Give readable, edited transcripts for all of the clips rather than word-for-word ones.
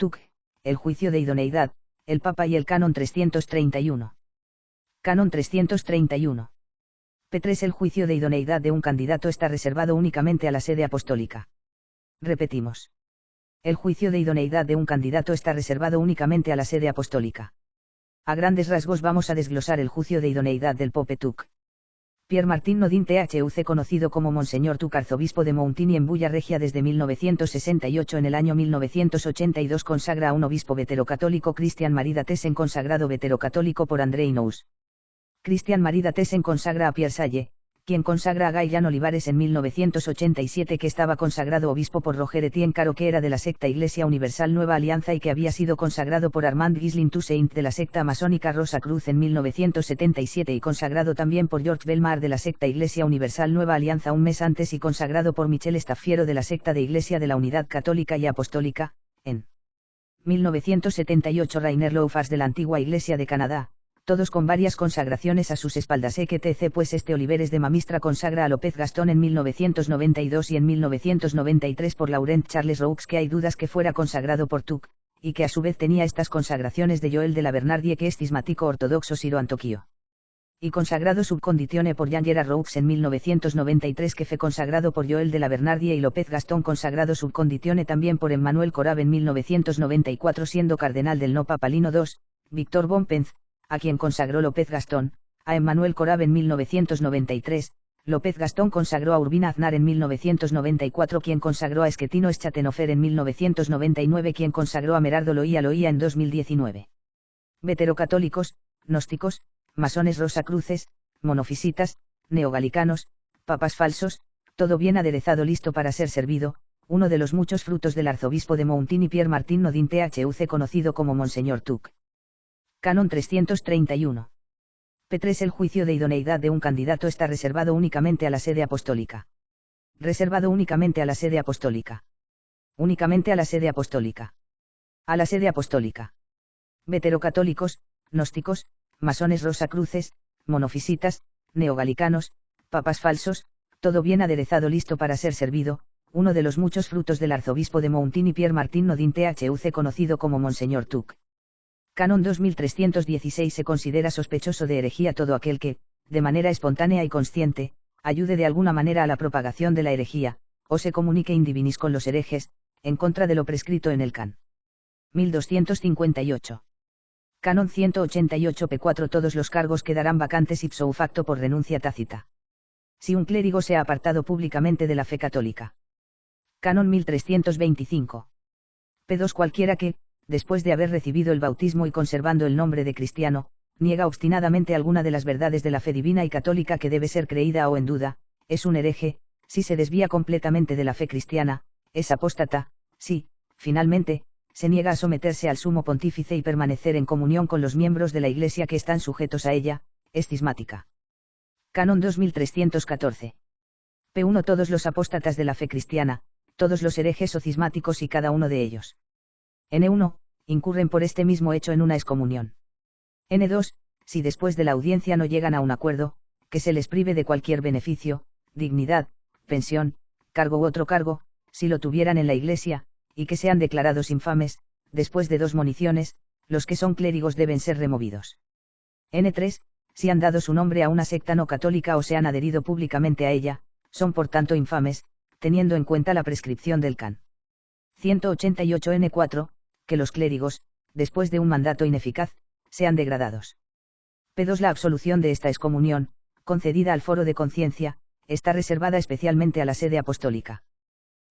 Tuc, el juicio de idoneidad, el Papa y el Canon 331. Canon 331. P3. El juicio de idoneidad de un candidato está reservado únicamente a la sede apostólica. Repetimos. El juicio de idoneidad de un candidato está reservado únicamente a la sede apostólica. A grandes rasgos vamos a desglosar el juicio de idoneidad del Pope Tuc. Pierre Martin Nodin THUC, conocido como Monseñor Tuc, arzobispo de Montigny en Bulla Regia desde 1968. En el año 1982 consagra a un obispo veterocatólico, Christian Marie Thesen, consagrado veterocatólico por André Inous. Christian Marie Thesen consagra a Pierre Salle, quien consagra a Gaillán Olivares en 1987, que estaba consagrado obispo por Roger Etienne Caro, que era de la secta Iglesia Universal Nueva Alianza y que había sido consagrado por Armand Ghislain Toussaint de la secta masónica Rosa Cruz en 1977 y consagrado también por George Belmar de la secta Iglesia Universal Nueva Alianza un mes antes y consagrado por Michel Staffiero de la secta de Iglesia de la Unidad Católica y Apostólica, en 1978 Rainer Loufas de la Antigua Iglesia de Canadá, todos con varias consagraciones a sus espaldas. EQTC. Pues este Oliveres de Mamistra consagra a López Gastón en 1992 y en 1993 por Laurent Charles Roux, que hay dudas que fuera consagrado por Tuc, y que a su vez tenía estas consagraciones de Joel de la Bernardie, que es cismático ortodoxo siro-antoquío. Y consagrado subconditione por Jean Gerard Roux en 1993, que fue consagrado por Joel de la Bernardie, y López Gastón consagrado subconditione también por Emmanuel Corab en 1994, siendo cardenal del no papalino II, Víctor Bonpenz, a quien consagró López Gastón, a Emmanuel Corab en 1993, López Gastón consagró a Urbina Aznar en 1994, quien consagró a Esquetino Eschatenofer en 1999, quien consagró a Merardo Loía en 2019. Veterocatólicos, gnósticos, masones rosacruces, monofisitas, neogalicanos, papas falsos, todo bien aderezado listo para ser servido, uno de los muchos frutos del arzobispo de Montigny Pierre Martin Nodin THUC, conocido como Monseñor Tuc. Canon 331. P3. El juicio de idoneidad de un candidato está reservado únicamente a la sede apostólica. Reservado únicamente a la sede apostólica. Únicamente a la sede apostólica. A la sede apostólica. Veterocatólicos, gnósticos, masones rosacruces, monofisitas, neogalicanos, papas falsos, todo bien aderezado listo para ser servido, uno de los muchos frutos del arzobispo de Montigny Pierre Martin Nodin THUC, conocido como Monseñor Tuc. Canon 2316. Se considera sospechoso de herejía todo aquel que, de manera espontánea y consciente, ayude de alguna manera a la propagación de la herejía, o se comunique in divinis con los herejes, en contra de lo prescrito en el can. 1258. Canon 188 p4. Todos los cargos quedarán vacantes ipso facto por renuncia tácita. Si un clérigo se ha apartado públicamente de la fe católica. Canon 1325. P2. Cualquiera que, después de haber recibido el bautismo y conservando el nombre de cristiano, niega obstinadamente alguna de las verdades de la fe divina y católica que debe ser creída o en duda, es un hereje. Si se desvía completamente de la fe cristiana, es apóstata. Si, finalmente, se niega a someterse al sumo pontífice y permanecer en comunión con los miembros de la Iglesia que están sujetos a ella, es cismática. Canon 2314. P1. Todos los apóstatas de la fe cristiana, todos los herejes o cismáticos y cada uno de ellos. N1, incurren por este mismo hecho en una excomunión. N2, si después de la audiencia no llegan a un acuerdo, que se les prive de cualquier beneficio, dignidad, pensión, cargo u otro cargo, si lo tuvieran en la Iglesia, y que sean declarados infames, después de 2 moniciones, los que son clérigos deben ser removidos. N3, si han dado su nombre a una secta no católica o se han adherido públicamente a ella, son por tanto infames, teniendo en cuenta la prescripción del can. 188 N4, que los clérigos, después de un mandato ineficaz, sean degradados. P2. La absolución de esta excomunión, concedida al foro de conciencia, está reservada especialmente a la sede apostólica.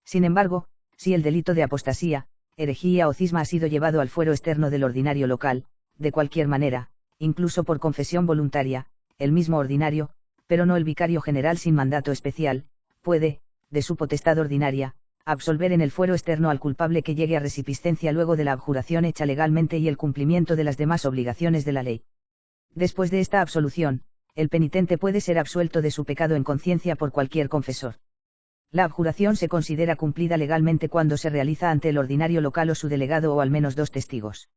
Sin embargo, si el delito de apostasía, herejía o cisma ha sido llevado al fuero externo del ordinario local, de cualquier manera, incluso por confesión voluntaria, el mismo ordinario, pero no el vicario general sin mandato especial, puede, de su potestad ordinaria, absolver en el fuero externo al culpable que llegue a resipiscencia luego de la abjuración hecha legalmente y el cumplimiento de las demás obligaciones de la ley. Después de esta absolución, el penitente puede ser absuelto de su pecado en conciencia por cualquier confesor. La abjuración se considera cumplida legalmente cuando se realiza ante el ordinario local o su delegado o al menos 2 testigos.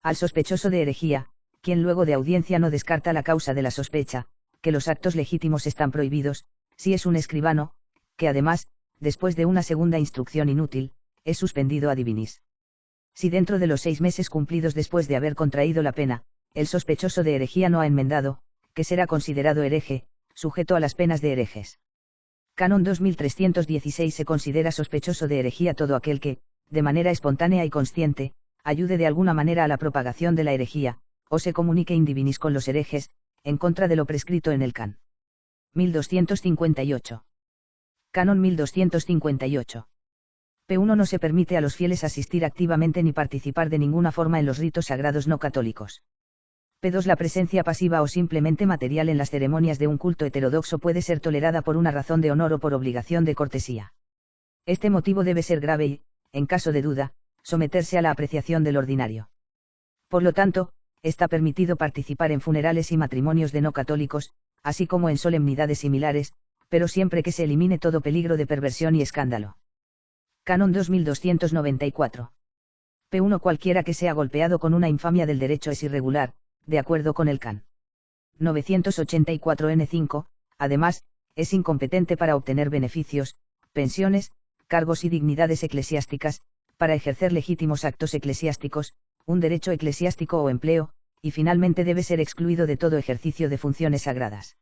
Al sospechoso de herejía, quien luego de audiencia no descarta la causa de la sospecha, que los actos legítimos están prohibidos, si es un escribano, que además, después de una segunda instrucción inútil, es suspendido a divinis. Si dentro de los 6 meses cumplidos después de haber contraído la pena, el sospechoso de herejía no ha enmendado, que será considerado hereje, sujeto a las penas de herejes. Canon 2316 se considera sospechoso de herejía todo aquel que, de manera espontánea y consciente, ayude de alguna manera a la propagación de la herejía, o se comunique in divinis con los herejes, en contra de lo prescrito en el can. 1258. Canon 1258. P1 no se permite a los fieles asistir activamente ni participar de ninguna forma en los ritos sagrados no católicos. P2 La presencia pasiva o simplemente material en las ceremonias de un culto heterodoxo puede ser tolerada por una razón de honor o por obligación de cortesía. Este motivo debe ser grave y, en caso de duda, someterse a la apreciación del ordinario. Por lo tanto, está permitido participar en funerales y matrimonios de no católicos, así como en solemnidades similares, pero siempre que se elimine todo peligro de perversión y escándalo. Canon 2294. P1 Cualquiera que sea golpeado con una infamia del derecho es irregular, de acuerdo con el can. 984 N5, además, es incompetente para obtener beneficios, pensiones, cargos y dignidades eclesiásticas, para ejercer legítimos actos eclesiásticos, un derecho eclesiástico o empleo, y finalmente debe ser excluido de todo ejercicio de funciones sagradas.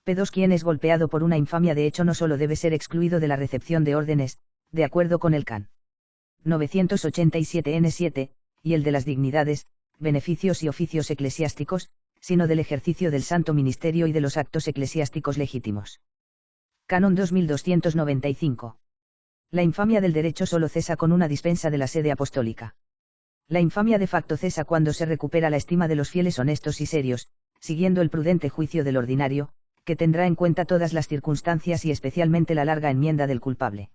P2 Quien es golpeado por una infamia de hecho no solo debe ser excluido de la recepción de órdenes, de acuerdo con el can. 987 N7, y el de las dignidades, beneficios y oficios eclesiásticos, sino del ejercicio del santo ministerio y de los actos eclesiásticos legítimos. Canon 2295. La infamia del derecho solo cesa con una dispensa de la sede apostólica. La infamia de facto cesa cuando se recupera la estima de los fieles honestos y serios, siguiendo el prudente juicio del ordinario, que tendrá en cuenta todas las circunstancias y especialmente la larga enmienda del culpable.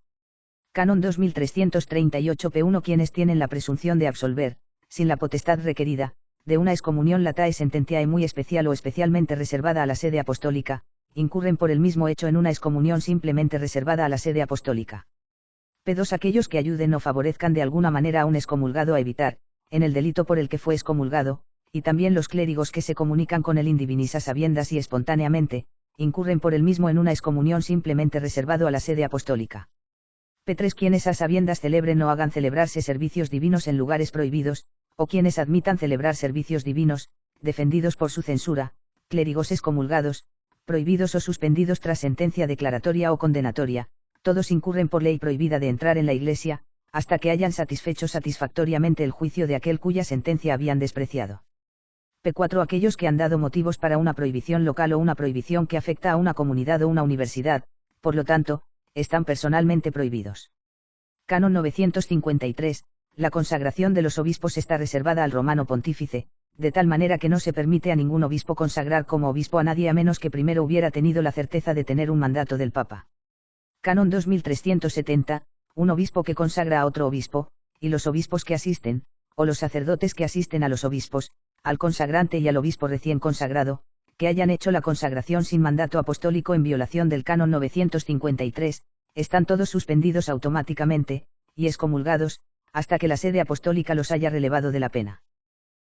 Canon 2338 P1 Quienes tienen la presunción de absolver, sin la potestad requerida, de una excomunión latae sententiae muy especial o especialmente reservada a la sede apostólica, incurren por el mismo hecho en una excomunión simplemente reservada a la sede apostólica. P2 Aquellos que ayuden o favorezcan de alguna manera a un excomulgado a evitar, en el delito por el que fue excomulgado, y también los clérigos que se comunican con el in divinis a sabiendas y espontáneamente, incurren por el mismo en una excomunión simplemente reservado a la sede apostólica. P3 Quienes a sabiendas celebren o hagan celebrarse servicios divinos en lugares prohibidos, o quienes admitan celebrar servicios divinos, defendidos por su censura, clérigos excomulgados, prohibidos o suspendidos tras sentencia declaratoria o condenatoria, todos incurren por ley prohibida de entrar en la Iglesia, hasta que hayan satisfecho satisfactoriamente el juicio de aquel cuya sentencia habían despreciado. P4 Aquellos que han dado motivos para una prohibición local o una prohibición que afecta a una comunidad o una universidad, por lo tanto, están personalmente prohibidos. Canon 953, la consagración de los obispos está reservada al romano pontífice, de tal manera que no se permite a ningún obispo consagrar como obispo a nadie a menos que primero hubiera tenido la certeza de tener un mandato del Papa. Canon 2370, un obispo que consagra a otro obispo, y los obispos que asisten, o los sacerdotes que asisten a los obispos, al consagrante y al obispo recién consagrado, que hayan hecho la consagración sin mandato apostólico en violación del Canon 953, están todos suspendidos automáticamente, y excomulgados, hasta que la sede apostólica los haya relevado de la pena.